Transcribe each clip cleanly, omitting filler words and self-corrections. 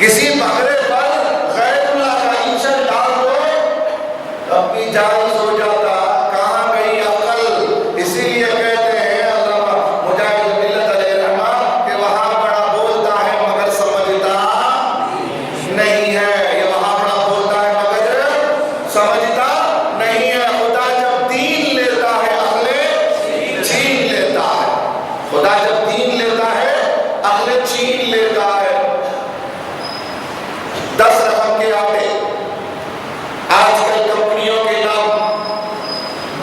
کسی بکرے پر غیر اللہ کا انشن ڈال دو تب بھی جائز ہو جاتا. کہاں گئی عقل؟ اسی لیے کہتے ہیں علامہ مجاہد ملت علیہ رحمہ کہ وہاں بڑا بولتا ہے مگر سمجھتا نہیں ہے. یہ وہاں بڑا بولتا ہے مگر سمجھتا نہیں ہے. خدا جب دین لیتا ہے عقل چھین لیتا ہے. خدا جب دین لیتا ہے عقل چھین لیتا ہے. 10 رقم کے آتے آج کل کمپنیوں کے نام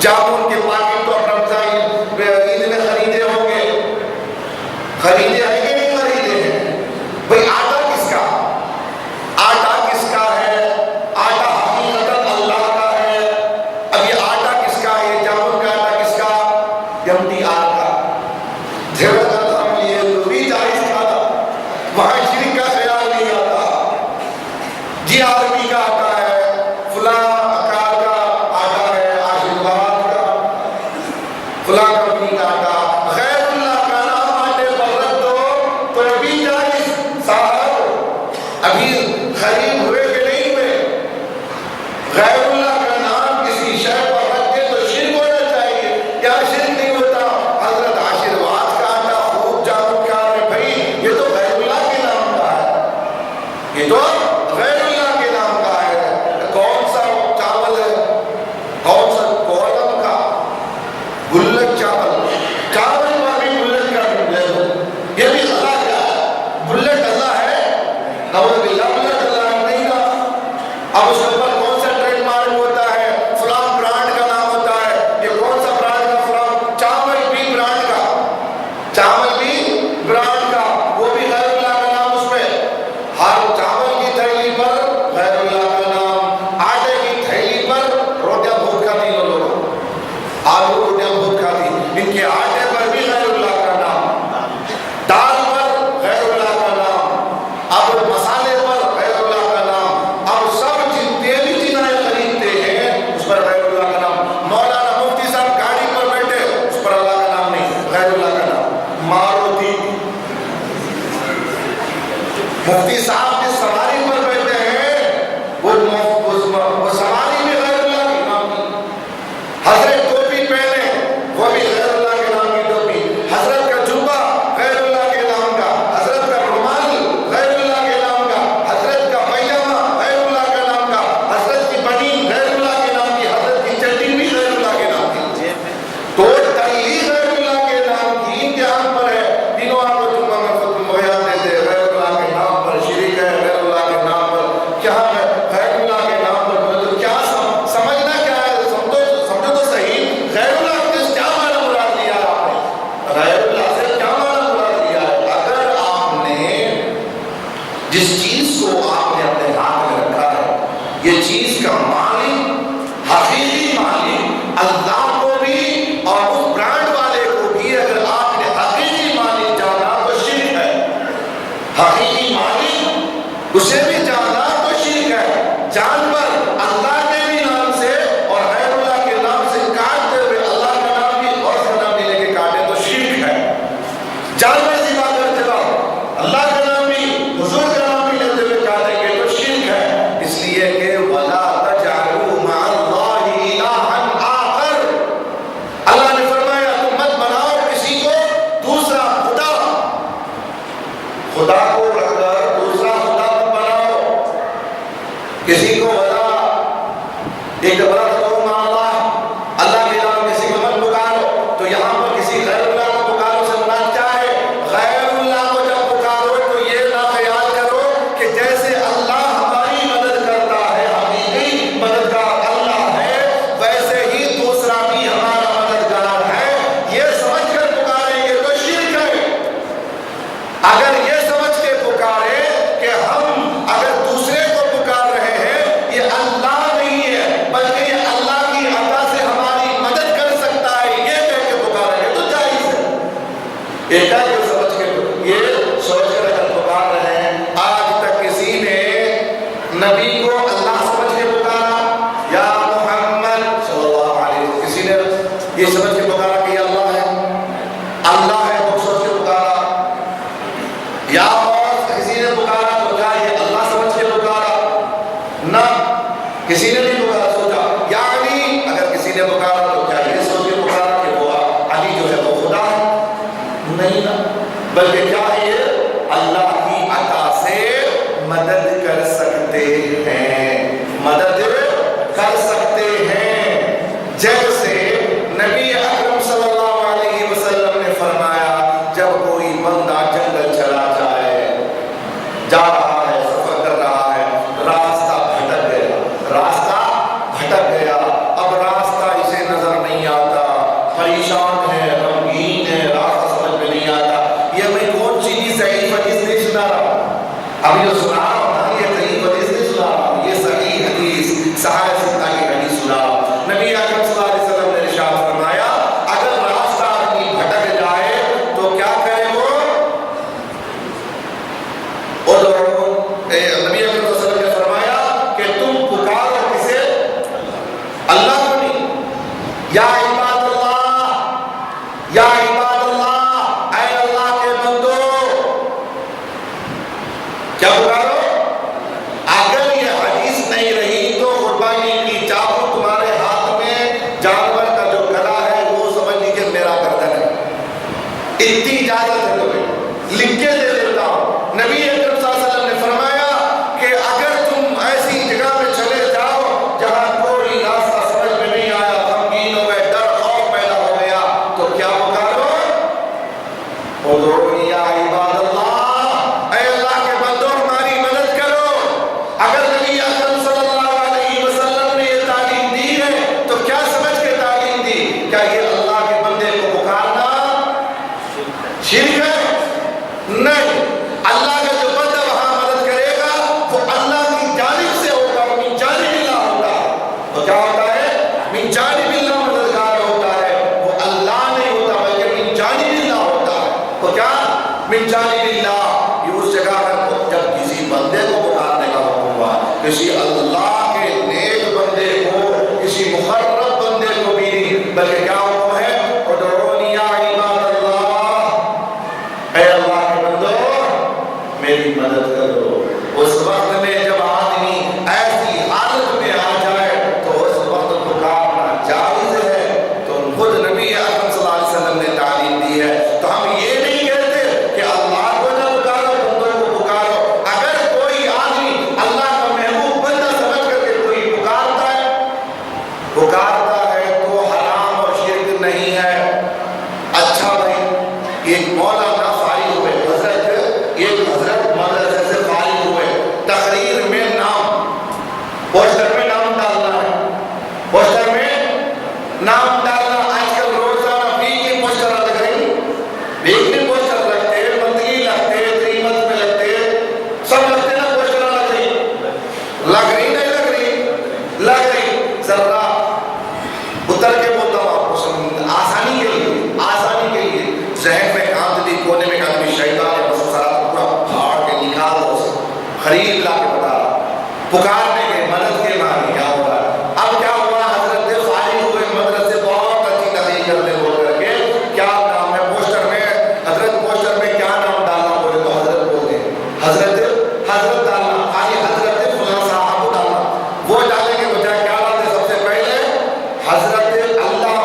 جامن کے پاکٹ تو رمضان عید میں خریدے ہوں گے. خریدے ہیں کہ نہیں خریدے ہیں؟ بھئی آٹا کس کا؟ آٹا کس کا ہے؟ آٹا حقیقت اللہ کا ہے. اب یہ آٹا کس کا ہے؟ یہ جامن کا آٹا کس کا؟ یمنی آٹا کا. جھڑا تھا ہم لیے تو بھی جائز تھا. وہاں شرک کا خیال نہیں آتا. جی آرمی کا آٹا ہے، فلاں اکار کا آٹا ہے، آشرواد کا، فلاں کمپنی کا آٹا. غیر اللہ کا نام آٹے پر رکھ دو تو ابھی جائز. صاحب ابھی خرید ہوئے کہ نہیں ہوئے؟ غیر اللہ کا نام کسی شے پر رکھ دے تو شرک ہونا چاہیے. کیا شرک نہیں ہوتا؟ حضرت آشرواد کا آٹا خوب جامن کا ہے. بھائی یہ تو غیر اللہ کے نام کا ہے. یہ تو غیر اللہ کے نام کا ہے. کون سا چاول ہے؟ کون سا؟ گولم کا گلک چاول. چاول پر بھی گلک کا لے دو. یہ بھی اللہ کا ہے. گلک اللہ ہے؟ نعوذ باللہ گلک اللہ ہے نہیں کا. اب اس کے اوپر کون سا ٹریڈ مارک ہوتا ہے؟ فلاں برانڈ کا نام ہوتا ہے. یہ کون سا برانڈ کا؟ فلاں. چاول بھی برانڈ کا. چاول بھی برانڈ کا. وہ بھی غیر اللہ کا نام اس میں. ہر چاول کی تھیلی پر غیر اللہ کا نام. آٹے کی تھیلی پر روٹیاں بہت کھاتی ہیں لوگ. آلو روٹیاں بہت کھاتی. ان کے آٹے پر بھی غیر اللہ کا نام. دال پر غیر اللہ کا نام. اب مسالے پر غیر اللہ کا نام. اب سب جتنے بھی چیزیں خریدتے ہیں اس پر غیر اللہ کا نام. مولانا مفتی صاحب گاڑی پر بیٹھے اس پر اللہ کا نام نہیں، غیر اللہ کا نام. ماروتی مفتی صاحب جس سواری پر بیٹھے ہیں وہ سواری بھی غیر اللہ کے نام کی. حضرت ٹوپی پہنے وہ بھی غیر اللہ کے نام کی ٹوپی. حضرت کا جبہ غیر اللہ کے نام کا. حضرت کا رومال غیر اللہ کے نام کا. حضرت کا پیجامہ غیر اللہ کے نام کا. حضرت کی بنی غیر اللہ کے نام کی. حضرت کی چٹی بھی غیر اللہ کے نام کی. تو تلی غیر اللہ کے نام کی امتحان پر ہے. تینوں آپ کو جمعہ میں ختم ہو جاتے تھے. غیر اللہ کے نام پر شریک ہے. غیر اللہ کے نام پر کیا ہے؟ غیر اللہ کے نام پر مطلب کیا سمجھنا کیا ہے؟ سمجھو تو صحیح. غیر اللہ سے کیا معنی مراد لیا آپ نے؟ غیر اللہ سے کیا معنی مراد لیا ہے؟ اگر آپ نے جس چیز کو آپ نے اپنے ہاتھ میں رکھا ہے یہ چیز کا مالک حقیقی مالک اللہ کو بھی اور اس برانڈ والے کو بھی اگر آپ نے حقیقی مالک جانا تو شرک ہے. حقیقی مالک اسے بھی جانا تو شرک ہے. جانور اللہ کے بھی نام سے اور غیر اللہ کے نام سے کاٹتے ہوئے اللہ کا نام بھی اور اس کا نام بھی لے کے کاٹے تو شرک ہے. جانور ذبح کرتے وقت اللہ کا نام بھی حضور کا نام بھی لیتے ہوئے کاٹیں گے تو شرک ہے. اس لیے کہ وَلَا تَجْعَلُوا مَعَ اللَّهِ إِلَٰهًا آخر. اللہ نے فرمایا تم مت بناؤ کسی کو دوسرا خدا. خدا کو رکھ کر دوسرا خدا مت بناؤ. کسی کو ولا ایک بڑا کرو مع اللہ. اللہ کے نام کسی کو مت پکارو. تو یہاں پر کسی غیر اللہ کو پکارو سے مراد کیا ہے؟ غیر اللہ کو جب پکارو تو یہ نہ خیال کرو کہ جیسے اللہ ہماری مدد کرتا ہے حقیقی مددگار اللہ ہے ویسے ہی دوسرا بھی ہمارا مددگار ہے. یہ سمجھ کر پکاریں گے تو شرک ہے. اگر یہ سمجھ کے پکارے کہ ہم اگر دوسرے کو پکار رہے ہیں یہ اللہ نہیں ہے بلکہ یہ اللہ کی عطا سے ہماری مدد کر سکتا ہے یہ کہہ کے پکاریں گے تو جائز ہے. ایک ہے جو سمجھ کے یہ سوچ کر اگر پکار رہے ہیں. آج تک کسی نے نبی کو اللہ سمجھ کے پکارا یا محمد صلی اللہ علیہ وسلم؟ کسی نے یہ سمجھ کے پکارا کہ یہ اللہ ہے؟ اللہ ہے وہ سوچ کے پکارا. یا کسی نے پکارا تو کیا یہ اللہ بلکہ کیا ہے یہ اللہ کی عطا سے مدد کر سکتے ہیں، مدد کر سکتے ہیں۔ جیسے نبی اکرم صلی اللہ علیہ وسلم نے فرمایا جب کوئی بندہ جنگل چلا جائے، جا رہا ہے، سفر کر رہا ہے، راستہ بھٹک گیا، راستہ بھٹک گیا، اب راستہ اسے نظر نہیں آتا، پریشان ہے، غمگین ہے، راستہ سمجھ میں نہیں آتا، یہ میں کون سی بھی صحیح حدیث نہیں سنا رہا، اب یہ سنا رہا ہوں، یہ صحیح حدیث نہیں سنا رہا، یہ صحیح حدیث صحابہ سنہ کی حدیث سنا رہا۔ نبی اکرم صلی اللہ علیہ وسلم نے ارشاد فرمایا اگر راستہ آدمی بھٹک جائے تو کیا کرے وہ؟ نبی اکرم صلی اللہ علیہ وسلم نے فرمایا کہ تم پکارو کسے؟ اللہ کو نہیں، یا عباد اللہ، یا عباد اللہ، اے اللہ کے بندو، کیا پکارو؟ اگر یہ حدیث نہیں رہی تو قربانی کی چاقو تمہارے ہاتھ میں، جانور کا جو گلا ہے وہ سمجھ لیجیے میرا گردن ہے، اتنی اجازت ہے تمہیں، لکھ کے دے دیتا ہوں۔ نبی اکرم صلی اللہ علیہ وسلم نے فرمایا کہ اگر تم ایسی جگہ میں چلے جاؤ جہاں کوئی راستہ سمجھ میں نہیں آیا، غمگین ہو گئے، ڈر خوف پیدا ہو گیا، تو کیا پکارو؟ ادعونی یا عباد اللہ، اے اللہ کے بندو ہماری مدد کرو۔ اگر نبی اکرم صلی اللہ علیہ وسلم نے یہ تعلیم دی ہے تو کیا سمجھ کے تعلیم دی؟ کیا یہ اللہ کے بندے کو پکارنا شرک ہے؟ نہیں، اللہ کا جو بندہ وہاں مدد کرے گا وہ اللہ کی جانب سے ہوگا، من جانب اللہ ہوگا، تو کیا ہوتا ہے؟ من جانب اللہ مددگار ہوتا ہے، وہ اللہ نہیں ہوتا بلکہ من جانب اللہ ہوتا ہے، تو کیا؟ من جانب اللہ۔ یہ اس جگہ پر جب کسی بندے کو پکارنے کا حکم ہوا، کسی اللہ کے نیک بندے کو، کسی مقرب بندے کو بھی نہیں، بلکہ کیا حکم ہے؟ ادعونی یا عباد اللہ، اے اللہ کے بندو میری مدد کرو۔ اس وقت میں جب آدمی ایسی حالت میں آ جائے تو اس وقت پکارنا جائز ہے، تو خود نبی اکرم صلی اللہ علیہ وسلم نے تعلیم دی ہے۔ تو ہم یہ نہیں کہتے کہ اللہ کو نہ پکارو، بندوں کو پکارو۔ اگر کوئی آدمی اللہ کا محبوب بندہ سمجھ کر کے کوئی پکارتا ہے تو حرام اور شرک نہیں ہے۔ اچھا بھائی، ایک مولانا فارغ ہوئے، حضرت مدرسے سے فارغ ہوئے، تقریر میں نام، پوسٹر میں نام ڈالنا ہے، پوسٹر میں نام ڈالنا۔ آج کل روزانہ بھی پوسٹر لگ رہی، بھی پوسٹر لگتے، منتھلی لگتے، 3 منتھ میں لگتے، سب لگتے نا، پوسٹر لگ رہی نہیں لگ رہی، ذرا اتر کے بولتا ہوں آپ کو، آسانی کے لیے ذہن میں کاندلی کونے میں کاندلی شیطان ہے، بس سارا پورا پھاڑ کے نکال دو، خرید لا کے بتا رہا، پکارنے کے مدد کے معنی کیا ہوگا۔ اب کیا ہوا؟ حضرت فارغ ہوئے مدرسے، بہت اچھی تحریر کرتے بول کر کے کیا نام ہے پوسٹر میں، حضرت پوسٹر میں کیا نام ڈالنا بولے تو حضرت بولتے ہیں، حضرت ڈالنا، خالی حضرت فلاں صاحب کو ڈالنا، وہ ڈالنے کے بجائے کیا ڈالتے؟ سب سے پہلے حضرت اللہ،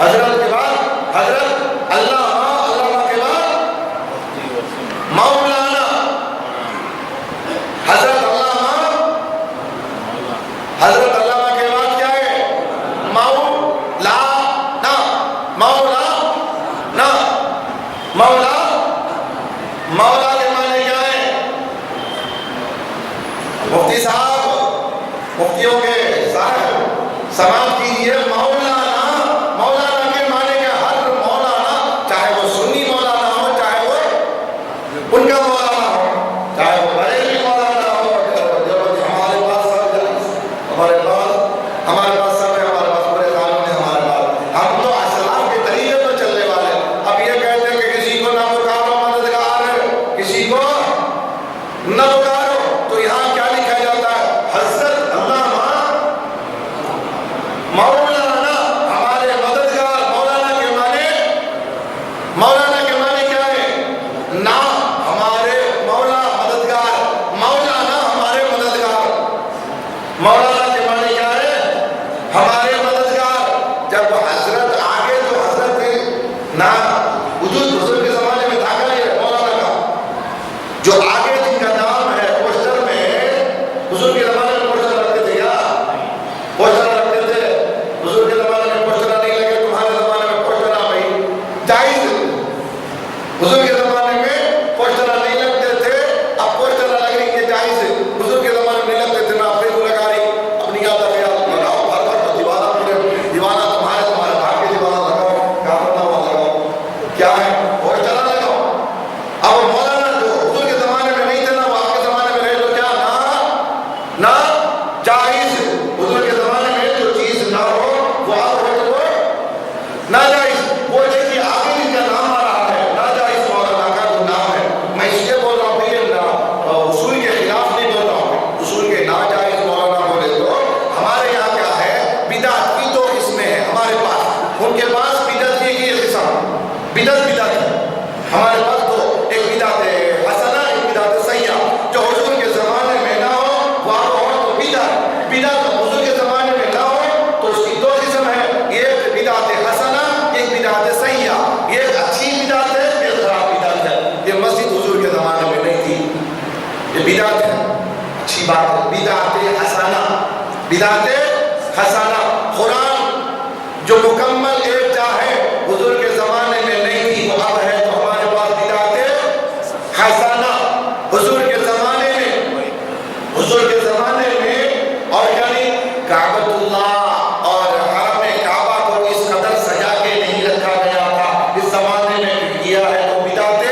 حضرت کے بعد حضرت اللہ، اللہ کے بعد مولانا، حضرت اللہ، حضرت اللہ کے بعد کیا ہے؟ مولانا، مولانا، مولا کے معنی کیا ہے؟ مفتی صاحب، مفتیوں کے صاحب سماعت کیجیے، مولانا کے معنی کیا؟ ہر مولانا، چاہے وہ سنی مولانا ہو، چاہے وہ ان کا مولانا ہو، چاہے وہ بریلوی مولانا ہو، ہمارے پاس سب ہے، ہمارے پاس بڑے قانون ہے، ہمارے پاس، ہم تو اسلام کے طریقے پر چلنے والے۔ اب یہ کہتے ہیں کہ کسی کو نہ پکارو مددگار، کسی کو نہ پکارو، تو یہاں کیا لکھا جاتا ہے؟ حضرت اللہ مولانا، ہمارے مددگار۔ مولانا کے معنی کیا ہے؟ نام، ہمارے جو آگے جن کا نام ہے پوسٹر میں، حضور کے زمانے میں پوسٹر رکھتے تھے کیا؟ پوسٹر رکھتے تھے. حضور کے زمانے میں پوسٹر نہیں لگے، تمہارے زمانے میں پوسٹر آ گئی، جائز. حضور کے زمانے میں پوسٹر نہیں لگتے تھے، اب پوسٹر لگ رہی ہے جائز. حضور کے زمانے میں نہیں لگتے تھے، نا پھر لگا رہی اپنی یاد لگاؤ، بھر بھر دیوانہ پورے دیوانہ تمہارے بھاگ کے دیوانہ لگاؤ، کیا کرنا ہوا لگاؤ، کیا ہے پوسٹر لگاؤ. اب مولانا جو حضور کے زمانے میں نہیں تھے نا، وہ آپ کے زمانے میں رہے تو کیا نا جائز. حضور کے زمانے میں جو چیز نہ ہو وہ آپ ہو تو ناجائز. وہ دیکھیے آگے جن کا نام آ رہا ہے ناجائز مولانا کا جو نام ہے، میں اس لیے بول رہا ہوں کہ اصول کے خلاف نہیں بول رہا ہوں. اصول کے ناجائز مولانا بولے تو ہمارے یہاں کیا ہے، بدعت کی دو قسمیں ہیں ہمارے پاس. ان کے پاس بدعت کی ایک قسم بدعت ہے، ہمارے پاس دو، ایک بدعت حسنہ، ایک بدعت سیئہ. جو حضور کے زمانے میں نہ ہو وہ آپ ہو تو بدعت حضور کے زمانے میں نہ ہو تو اس کی دو قسم ہے، ایک بدعت حسنہ، ایک بدعت سیئہ. یہ اچھی بدعت ہے، یہ خراب بدعت ہے. یہ مسجد حضور کے زمانے میں نہیں تھی، یہ بدعت ہے، اچھی بات ہے. بدعت حسنہ قرآن جو مکمل ایک جا ہے حضور کے زمانے میں نہیں تھی، وہ اب ہے تو ہمارے پاس بدعت حسنہ. حضور کے زمانے میں اور یعنی کعبۃ اللہ اور حرم کعبہ کو اس قدر سجا کے نہیں رکھا گیا تھا، اس زمانے میں کیا ہے تو بدعت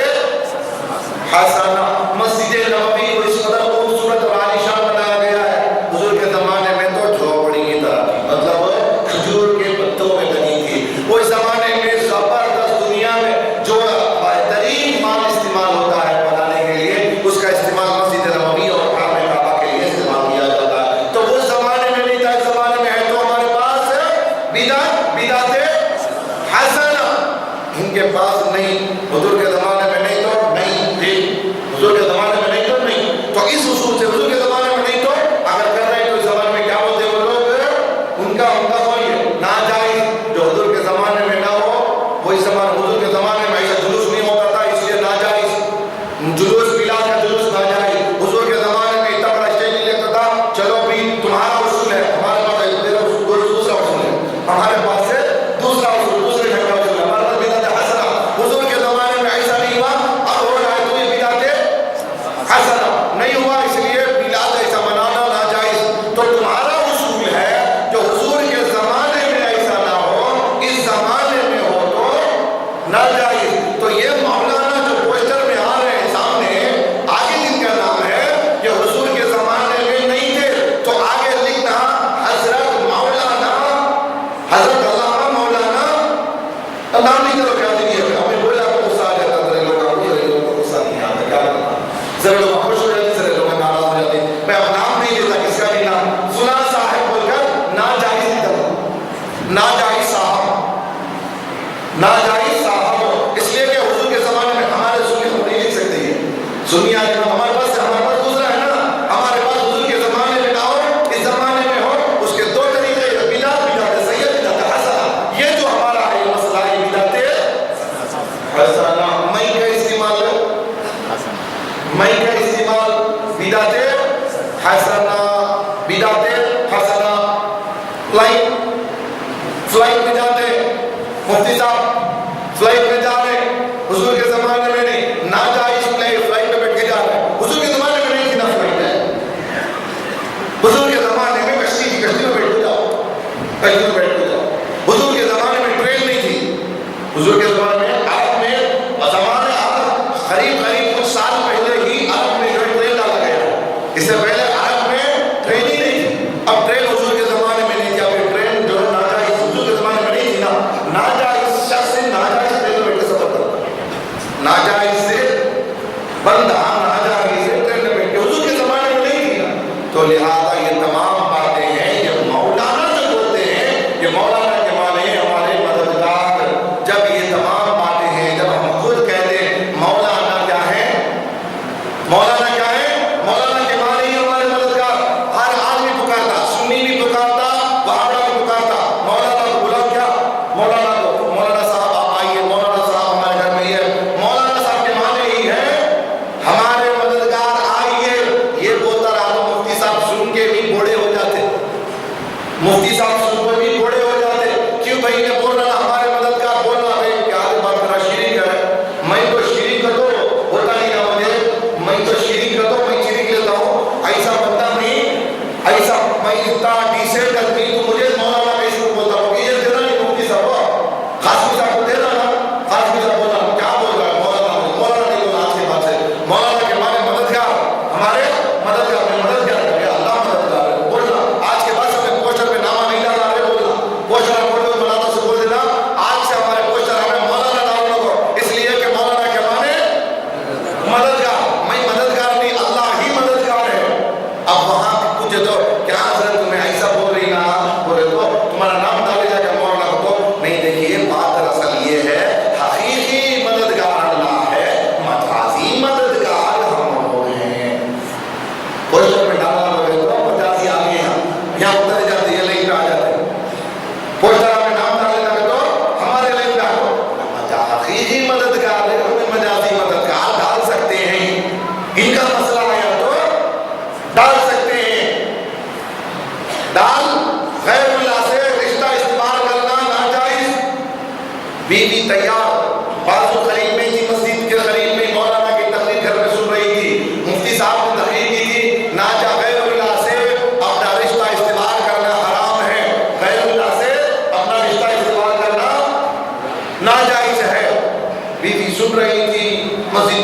حسنہ. مسجد نبوی کو اس قدر خوبصورت اور عالیشان بنایا گیا ہے، حضور کے زمانے میں تو جھوپڑی کی طرح تھی، مطلب کھجور کے پتوں میں بنی تھی. وہ اس زمانے میں زبردست، دنیا میں جو بہترین مال استعمال ہوتا ہے بنانے کے لیے، اس کا استعمال مسجد نبوی اور حرم کعبہ کے لیے استعمال کیا جاتا ہے. تو وہ زمانے میں نہیں تھا، اس زمانے میں ہے تو ہمارے پاس بدعت حسنہ. ان کے پاس نہیں، حضور کے زمانے میں نہیں تو نہیں تھی، حضور کے زمانے میں نہیں تو نہیں. تو اس اصول سے حضور کے زمانے میں نہیں تو اگر کر رہے ہیں تو اس زمانے میں کیا بولتے ہیں وہ لوگ، ان کا کوئی ناجائز. جو حضور کے زمانے میں نہ ہو وہ اس زمانے، حضور کے زمانے میں ایسا جلوس نہیں ہوتا تھا اس لیے ناجائز. جلوس میلاد کا جلوس ناجائز. حضور کے زمانے میں اتنا بڑا اسٹیج نہیں لگتا تھا. چلو بھی تمہارا اصول ہے، ہمارے پاس دوسرا اصول ہے، ہمارے پاس سے دوسرا اصول، دوسرے ڈھنگ کا اصول ہے، ہمارے پاس بدعت حسنہ. حضور کے زمانے میں ایسا نہیں ہوا، اب ہو رہا ہے تو یہ بدعت حسنہ نہیں ہوا، اس لیے میلاد ایسا منانا ناجائز. تو تمہارا اصول ہے جو حضور کے زمانے میں ایسا نہ ہو، اس زمانے میں ہو تو ناجائز. تو یہ مولانا جو پوسٹر میں آ رہے ہیں سامنے، آگے جن کا نام ہے یہ حضور کے زمانے میں نہیں تھے، تو آگے لکھنا حضرت مولانا، حضرت علامہ مولانا. نام نہیں کرو کیا دیجیے، ہمیں بولا آپ کو غصہ آ جاتا، ذرا لوگوں کو غصہ نہیں آتا، کیا کرنا، ذرا لوگ خوش ہو جاتے، ذرا لوگ ناراض ہو جاتے. میں اب نام نہیں لیتا کس کا بھی نام، فلاں صاحب بول کر ناجائز نہیں کرتا، ناجائز صاحب، اس لیے کہ حضور کے زمانے میں ہمارے سنی ہم نہیں لکھ سکتے. یہ سنی آئے نا ہمارے پاس دوسرا ہے نا، ہمارے پاس حضور کے زمانے میں نہ ہو، اس زمانے میں ہو. اس کے دو طریقے، بدعت سیئہ، بدعت حسنہ. یہ جو ہمارا ہے یہ مسئلہ ہے بدعت حسنہ. میں کا استعمال بدعت حسنہ، فلائٹ میں جاتے مفتی صاحب، فلائٹ میں جا رہے ہیں، حضور کے زمانے میں نہیں، ناجائز فلائٹ میں بیٹھ کے جا رہے ہیں. حضور کے زمانے میں نہیں تھی نا فلائٹ ہے، حضور کے زمانے میں کشتی میں بیٹھ کے جاؤ، حضور کے زمانے میں ٹرین نہیں تھی. حضور کے زمانے میں عرب میں قریب کچھ سال پہلے ہی عرب میں جو ٹرین ڈالا گیا، اس سے پہلے عرب میں ٹرین ہی نہیں تھی. اب ٹرین حضور کے زمانے میں نہیں تھی، اب ٹرین جو ہے ناجائز، حضور کے زمانے میں نہیں تھی نا. ناجائز شخص ناجائز ٹرین میں بیٹھ کے سفر کرتا، ناجائز سے بندہ ناجائز سے ٹرین میں بیٹھ کے، حضور کے زمانے میں نہیں تھی نا. تو لہٰذا یہ تمام باتیں ہیں، یہ مولانا جو بولتے ہیں، یہ مولانا کے معنی ہے ہمارے مددگار. جب یہ تمام باتیں ہیں، جب ہم خود کہتے ہیں مولانا کیا ہے، مولانا کیا ہے، مولانا کے معنی ہے ہمارے مددگار. ہر آدمی پکارتا، سنی بھی پکارتا، وہابڑا بھی پکارتا، مولانا کو بلاؤ، کیا مولانا کو، مولانا صاحب آپ آئیے، مولانا صاحب ہمارے گھر میں ہی ہے. مولانا صاحب کے معنی ہی ہے ہمارے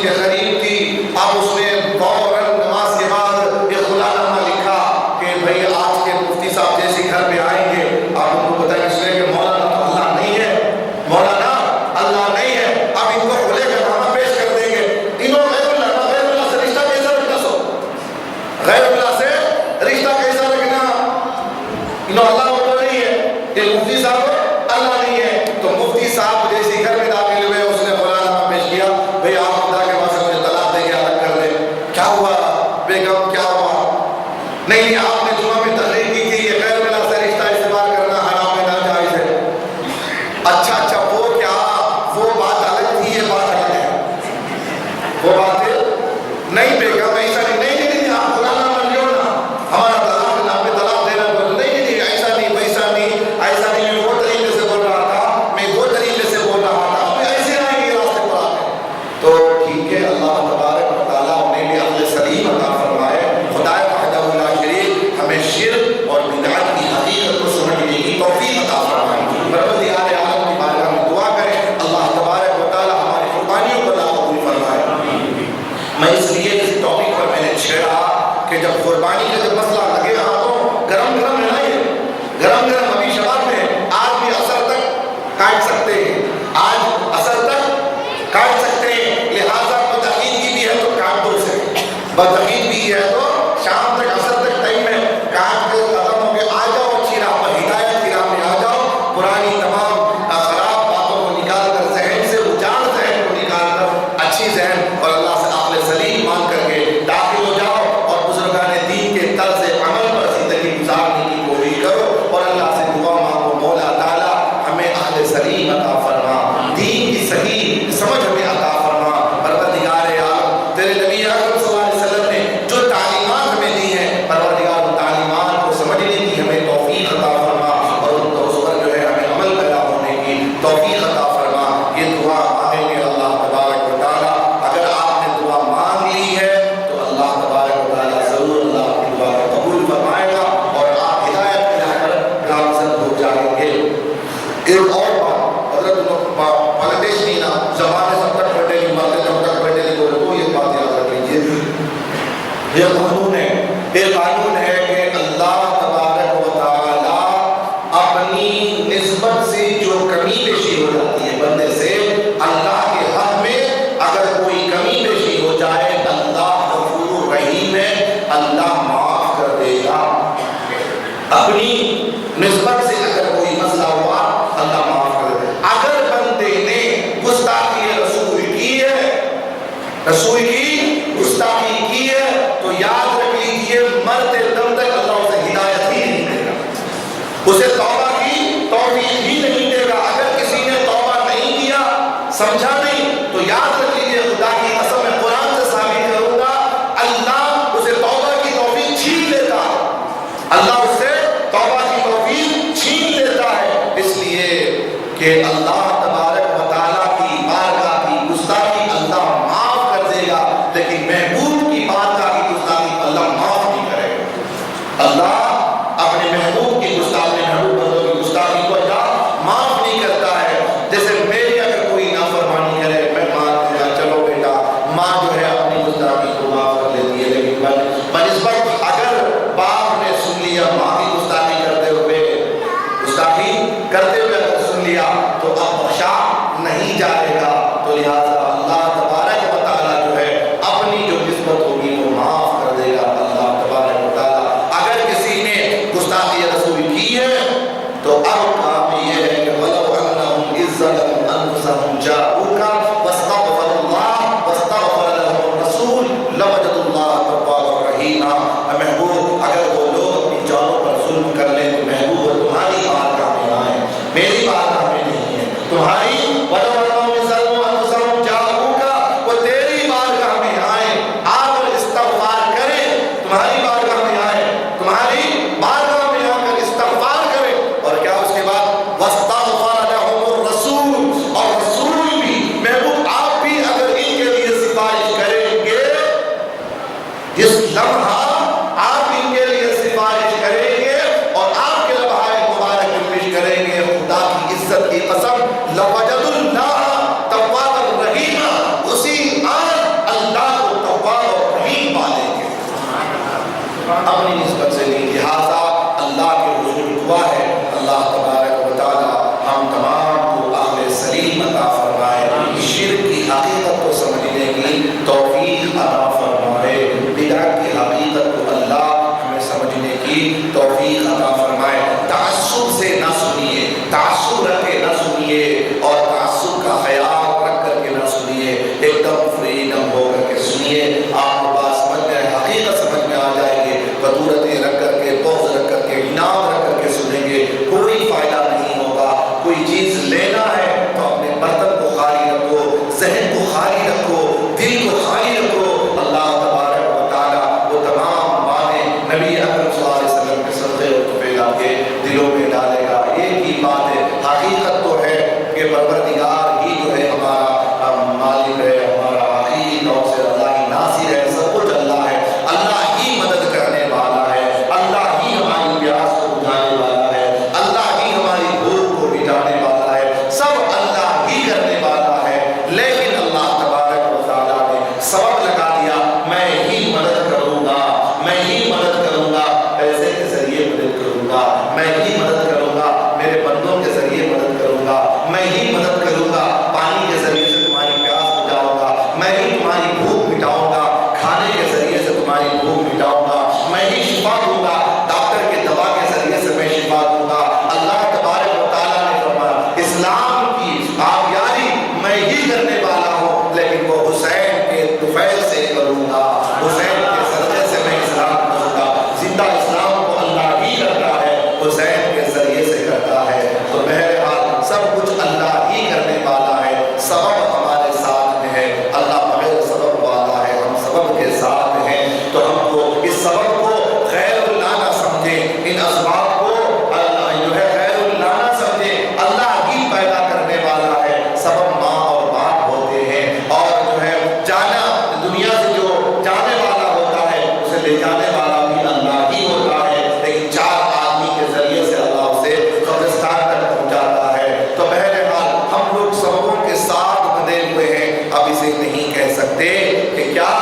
کے قریب تھی. اب اس نے فوراً نماز کے بعد ایک خلانامہ لکھا کہ بھائی آج کے مفتی صاحب جیسے گھر پہ آئیں گے آپ ان کو بتائیں اس لیے کہ مولانا تو اللہ نہیں ہے, مولانا اللہ نہیں ہے, اب ان کو کھلے کا نامہ پیش کر دیں گے. انہوں غیر اللہ سے رشتہ کیسا رکھنا, سو غیر اللہ سے رشتہ کیسا رکھنا, انہوں اللہ وہ نہیں ہے, یہ مفتی صاحب اللہ نہیں ہے. تو مفتی صاحب جیسے گھر میں داخل ہوئے اس نے خلانامہ پیش کیا, بھائی آپ خدا کے پاس مجھے طلاق دے کے الگ کر دیں. کیا ہوا بیگم, کیا ہوا؟ نہیں آپ نے جمعہ میں تقریر کی تھی یہ غیر اللہ سے رشتہ استعمال کرنا حرام ہے, ناجائز ہے. اچھا اچھا وہ کیا, وہ بات الگ تھی, یہ بات الگ ہے, وہ بات نہیں بیگم ایسا نہیں. نہیں آپ خلانامہ لیو نا, ہمارا طلاق نام پہ طلاق دینا بول. نہیں ایسا نہیں ویسا نہیں, ایسا نہیں, میں وہ طریقے سے بول رہا تھا, میں وہ طریقے سے بول رہا تھا, ہمیں ایسے نہ یہ راستے پر آتے. تو ٹھیک ہے, اللہ تبارک و تعالیٰ انہیں بھی عقل سلیم عطا فرمائے. خدا وحدہ لا شریک ہمیں شرک اور بدعت کی حقیقت کو سمجھنے کی توفیق عطا فرمائے. پروردگار عالم کی بارگاہ میں دعا کریں اللہ تبارک و تعالیٰ ہماری قربانیوں کو قبول فرمائے. میں اس لیے اس ٹاپک پر میں نے چھیڑا کہ جب قربانی کا جب مسئلہ لگے ہاتھوں, گرم گرم ہے نا, یہ گرم گرم ابھی شباب میں آج بھی اثر تک کاٹ سکتے ہیں, آج اثر تک کاٹ سکتے ہیں. لہٰذا بدعقیدگی بھی ہے تو کاٹ دو اسے, بدعقید بھی ہے تو شام تک اثر تک ٹائم میں کاٹ کے ختم ہو کے آ جاؤ اچھی راہ پر, ہدایت کی راہ میں آ جاؤ. پرانی تمام خراب باتوں کو نکال کر, ذہن سے اجاڑ ذہن کو نکال کر اچھی ذہن اور اللہ سے عقل سلیم مان کر کے داخل ہو جاؤ اور بزرگان دین کے طرز عمل پر زندگی گزارنے کی کوشش کرو اور اللہ سے دعا مانگو مولا تعالیٰ ہمیں عقل سلیم عطا فرما, دین کی صحیح سمجھ ہمیں عطا فرما. پروردگار عالم تیرے نبی اکرم صلی اللہ علیہ وسلم نے جو تعلیمات ہمیں دی ہیں, پروردگار ان تعلیمات کو سمجھنے کی ہمیں توفیق عطا فرما اور اس پر جو ہے ہمیں عمل پیدا ہونے کی توفیق عطا فرما. یہ دعا مانگیں گے اللہ تبارک و تعالیٰ. اگر آپ نے دعا مانگ لی ہے تو اللہ تبارک و تعالیٰ ضرور اللہ کی دعا کو قبول فرمائے گا اور آپ ہدایت کے راہ پر گامزن ہو جائیں گے. ایک اور بات حضرت بنگلادیش نہیں نا زبان سب تک بیٹھے نہیں, مرتے سب تک بیٹھے نہیں بولے تو یہ بات یاد رکھ لیجیے. یہ قانون ہے, یہ قانون ہے کہ اللہ تبارک و تعالیٰ اپنی نسبت سے جو کمی بیشی ہو جاتی ہے بندے سے, اللہ کے حق میں اگر کوئی کمی بیشی ہو جائے اللہ غفور رحیم ہے, اللہ معاف کر دے گا. اپنی نسبت سے اگر کوئی مسئلہ ہوا اللہ معاف کر دے. اگر بندے نے گستاخی رسول کی ہے, رسول کی گستاخی کی ہے تو یاد رکھ لیجیے مرتے دم تک اللہ اسے ہدایت ہی نہیں دے گا, اسے توبہ کی توفیق ہی نہیں دے گا. اگر کسی نے توبہ نہیں کیا, سمجھا نہیں, تو یاد رکھ لیجیے خدا کی قسم میں قرآن سے ثابت کروں گا اللہ اسے توبہ کی توفیق چھین لیتا ہے, اللہ اس سے توبہ کی توفیق چھین لیتا ہے. اس لیے کہ اللہ تبارک و تعالیٰ کی بارگاہ کی گستاخی اللہ معاف کر دے گا, لیکن محبوب کی بارگاہ کی گستاخی اللہ معاف نہیں کرے گا. اللہ اپنے محبوب کی گستاخی, محبوب بندوں کی گستاخی کو اللہ معاف نہیں کرتا ہے. جیسے میری اگر کوئی نافرمانی کرے, میں مان دیا چلو بیٹا, ماں جو ہے اپنی گستاخی کو معاف کر لیتی ہے, لیکن بنسبت اگر باپ نے سن لیا ماں کی گستاخی کرتے ہوئے اگر سن لیا تو اب بخشا نہیں جائے گا. تو لہٰذا اللہ تبارک و تعالیٰ جو ہے اپنی جو نسبت ہوگی وہ معاف کر دے گا. اللہ تبارک و تعالیٰ اگر کسی نے گستاخی رسول کی ہے تو اب کام یہ ہے کہ وَلَوْ أَنَّهُمْ إِذْ ظَلَمُوا أَنفُسَهُمْ جَاءُوكَ وَاسْتَغْفَرُوا اللَّهَ وَاسْتَغْفَرَ لَهُمُ الرَّسُولُ لَوَجَدُوا اللَّهَ تَوَّابًا رَحِيمًا. محبوب اگر وہ لوگ اپنی جانوں پر ظلم کر لیں تو محبوب تمہاری بارگاہ میں آئیں, میری بارگاہ میں نہیں ہے, تمہاری وَلَوْ أَنَّهُمْ إِذْ ظَلَمُوا أَنفُسَهُمْ جَاءُوكَ, وہ تیری بارگاہ میں آئیں, آ کر استغفار کریں, تمہاری بارگاہ میں آئیں, تمہاری بارگاہ میں آ کر استغفار کریں. اور کیا اس کے بعد وَاسْتَغْفَرَ لَهُمُ الرَّسُولُ, اور رسول بھی محبوب آپ بھی اگر ان کے لیے سفارش کریں گے, جس لمحہ آپ ان کے لیے سفارش کریں گے اور آپ کے لمحہ مبارک پیش کریں گے, خدا کی عزت کی قسم لَوَجَدُوا اللَّهَ تَوَّابًا رَحِيمًا, اسی آن میں ہی مدد کروں گا، میرے بندوں کے ذریعے مدد کروں گا، میں ہی مدد کروں گا، پانی کے ذریعے سے تمہاری پیاس بجھاؤں گا، میں ہی تمہاری بھوک مٹاؤں گا، کھانے کے ذریعے سے تمہاری بھوک مٹاؤں گا، میں ہی شفا دوں گا، ڈاکٹر کے دوا کے ذریعے سے میں شفا دوں گا۔ اللہ تبارک و تعالیٰ نے فرمایا اسلام کی آبیاری میں ہی کرنے والا ہوں، لیکن وہ حسین کے طفیل سے کروں گا، حسین کے صدقے سے میں اسلام کروں گا۔ زندہ اسلام کو اللہ ہی کرتا ہے، حسین کے ذریعے سے کرتا ہے۔ تو بہرحال سب کچھ اللہ ہی کرنے والا ہے، سبب ہمارے ساتھ میں ہے، اللہ بغیر سبب والا ہے، ہم سبب کے ساتھ ہیں۔ تو ہم کو اس سبب کو غیر اللہ نہ سمجھیں، ان اسباب کو اللہ جو ہے غیر اللہ نہ سمجھیں، اللہ ہی پیدا کرنے والا ہے۔ سبب ماں اور باپ ہوتے ہیں، اور جو ہے جانا دنیا سے جو جانے والا ہوتا ہے اسے لے جانے والا بھی اللہ ہی ہوتا ہے، لیکن چار آدمی کے ذریعے سے اللہ اسے قبرستان تک پہنچاتا ہے۔ تو بہرحال ہم لوگ سببوں کے ساتھ بندھے ہوئے ہیں، اب اسے نہیں کہہ سکتے کہ کیا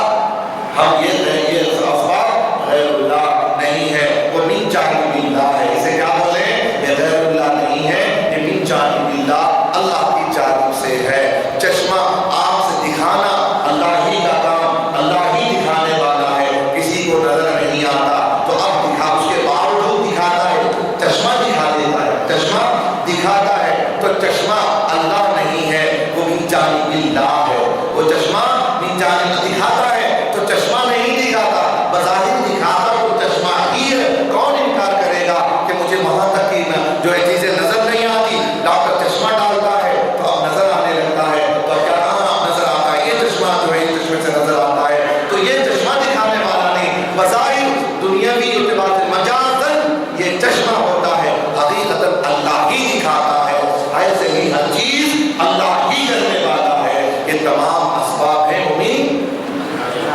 ہم یہ اسباب غیر اللہ نہیں ہے، وہ من جانب اللہ ہے، اسے کیا بولیں یہ غیر اللہ نہیں ہے، یہ من جانب اللہ اللہ کی جانب سے ہے۔ چشمہ آنکھ سے دکھانا اللہ ہی کا کام، اللہ ہی دکھانے والا ہے، کسی کو نظر نہیں آتا تو اب دکھا، اس کے باوجود دکھاتا ہے، چشمہ دکھا دیتا ہے، چشمہ دکھاتا ہے، تو چشمہ اللہ نہیں ہے، وہ من جانب اللہ ہے۔ وہ چشمہ من جانب دکھاتا ہے تو چشمہ نہیں دکھاتا، بظاہر دکھاتا تو چشمہ ہی ہے۔ کون انکار کرے گا کہ مجھے وہاں تک کی جو ہے چیزیں نظر نہیں آتی، ڈاکٹر چشمہ ڈالتا ہے تو اب نظر آنے لگتا ہے، تو کیا کہاں نظر آتا ہے، یہ چشمہ جو ہے اس چشمے سے نظر آتا ہے، تو یہ چشمہ دکھانے والا نہیں، بظاہر دنیاوی اعتبار سے مجازاً یہ چشمہ ہوتا ہے، حقیقتاً اللہ ہی دکھاتا ہے، ایسے ہی ہر چیز اللہ ہی کرنے والا ہے۔ یہ تمام اسباب ہیں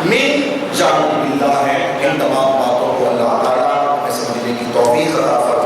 من جانب اللہ ہے۔ ان تمام باتوں کو اللہ تعالیٰ ہمیں سمجھنے کی توفیق عطا فرمائے۔